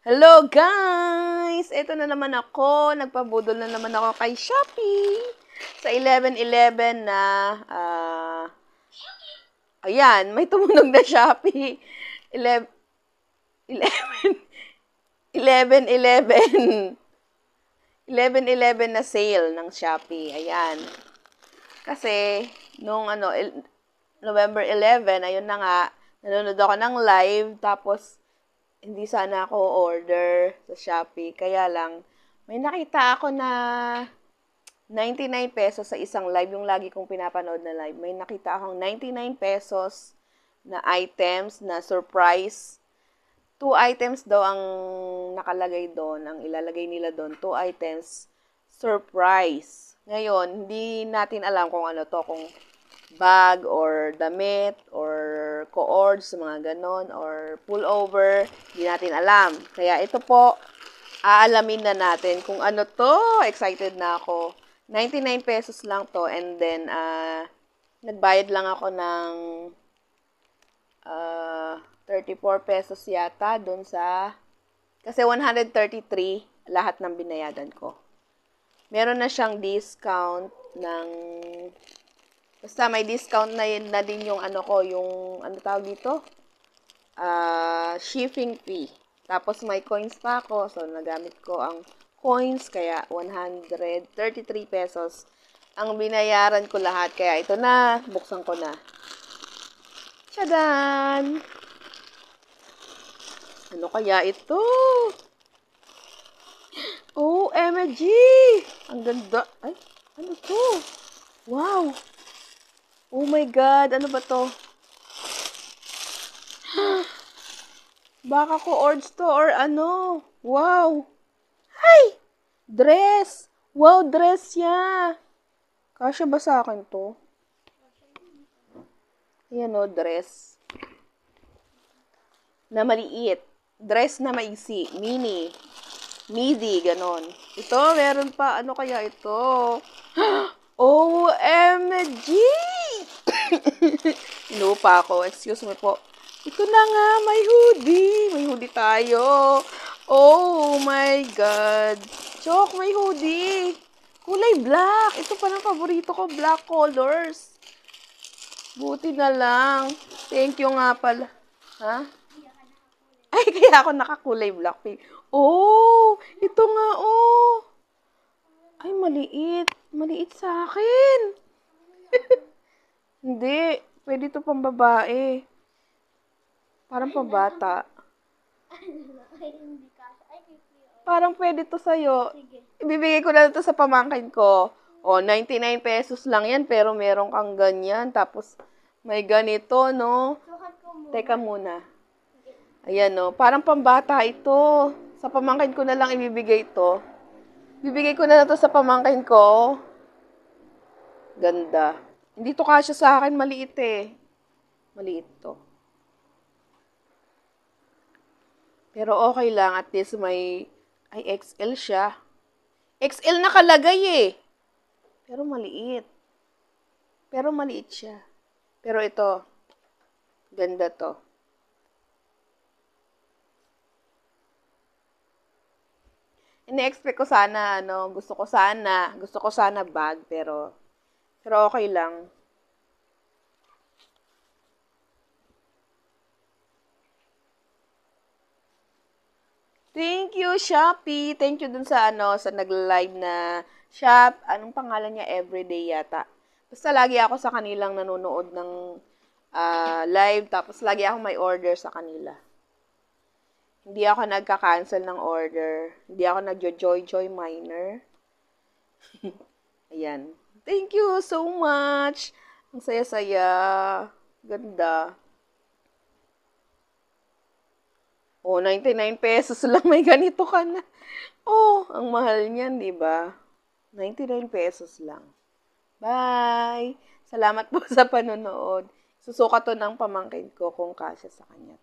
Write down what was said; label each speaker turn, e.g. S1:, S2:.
S1: Hello guys! Ito na naman ako. Nagpabudol na naman ako kay Shopee. Sa 11-11 na, ayan, may tumunog na Shopee. 11, 11-11. 11-11 na sale ng Shopee. Ayan. Kasi, nung November 11, ayun na nga, nanonood ako ng live, tapos, hindi sana ako order sa Shopee. Kaya lang, may nakita ako na 99 pesos sa isang live, yung lagi kong pinapanood na live. May nakita akong 99 pesos na items na surprise. 2 items daw ang nakalagay doon, ang ilalagay nila doon. 2 items, surprise. Ngayon, hindi natin alam kung ano to, kung bag or damit or cords, mga ganon, or pullover, hindi natin alam. Kaya ito po, aalamin na natin kung ano to. Excited na ako. 99 pesos lang to, and then, nagbayad lang ako ng 34 pesos yata dun sa, kasi 133 lahat ng binayadan ko. Meron na siyang discount ng, basta may discount na din yung yung, tawag dito? Shipping fee. Tapos may coins pa ako, so nagamit ko ang coins, kaya 133 pesos ang binayaran ko lahat. Kaya ito na, buksan ko na. Tadaan! Ano kaya ito? OMG! Ang ganda. Ay, ano to? Wow! Oh my God! Ano ba to? Baka ko ords to or ano? Wow! Ay! Dress! Wow, dress ya! Kasya ba sa akin to? Ayan o, dress. Na maliit. Dress na maigsi. Mini. Midi, ganon. Ito, meron pa. Ano kaya ito? OMG! Inupa ako. Excuse me po. Ito na nga, may hoodie. May hoodie tayo. Oh my God. Chok, may hoodie. Kulay black. Ito pa ng paborito ko, black colors. Buti na lang. Thank you nga pala. Ha? Ay, kaya ako nakakulay blackpink. Oh, ito nga, oh. Ay, maliit. Maliit sa akin. Hindi. Pwede ito pang babae. Parang pambata. Parang pwede to sa'yo. Ibibigay ko na ito sa pamangkin ko. O, 99 pesos lang yan, pero meron kang ganyan. Tapos, may ganito, no? Teka muna. Ayan, no? Parang pambata ito. Sa pamangkin ko na lang ibibigay ito. Bibigay ko na ito sa pamangkin ko. Ganda. Hindi to kasya sa akin, maliit eh. Maliit to. Pero okay lang, at least may, ay XL siya. XL nakalagay eh. Pero maliit. Pero maliit siya. Pero ito, ganda to. Ini-expect ko sana, gusto ko sana bag, pero okay lang. Thank you, Shopee. Thank you dun sa, sa nag-live na shop. Anong pangalan niya? Everyday yata. Basta lagi ako sa kanilang nanonood ng live, tapos lagi ako may order sa kanila. Hindi ako nagka-cancel ng order. Hindi ako nagjo-joy minor. Ayan. Thank you so much. Ang saya-saya. Ganda. Oh, 99 pesos lang. May ganito ka na. Oh, ang mahal niyan, di ba? 99 pesos lang. Bye! Salamat po sa panonood. Susukat to ng pamangkin ko kung kasya sa kanya.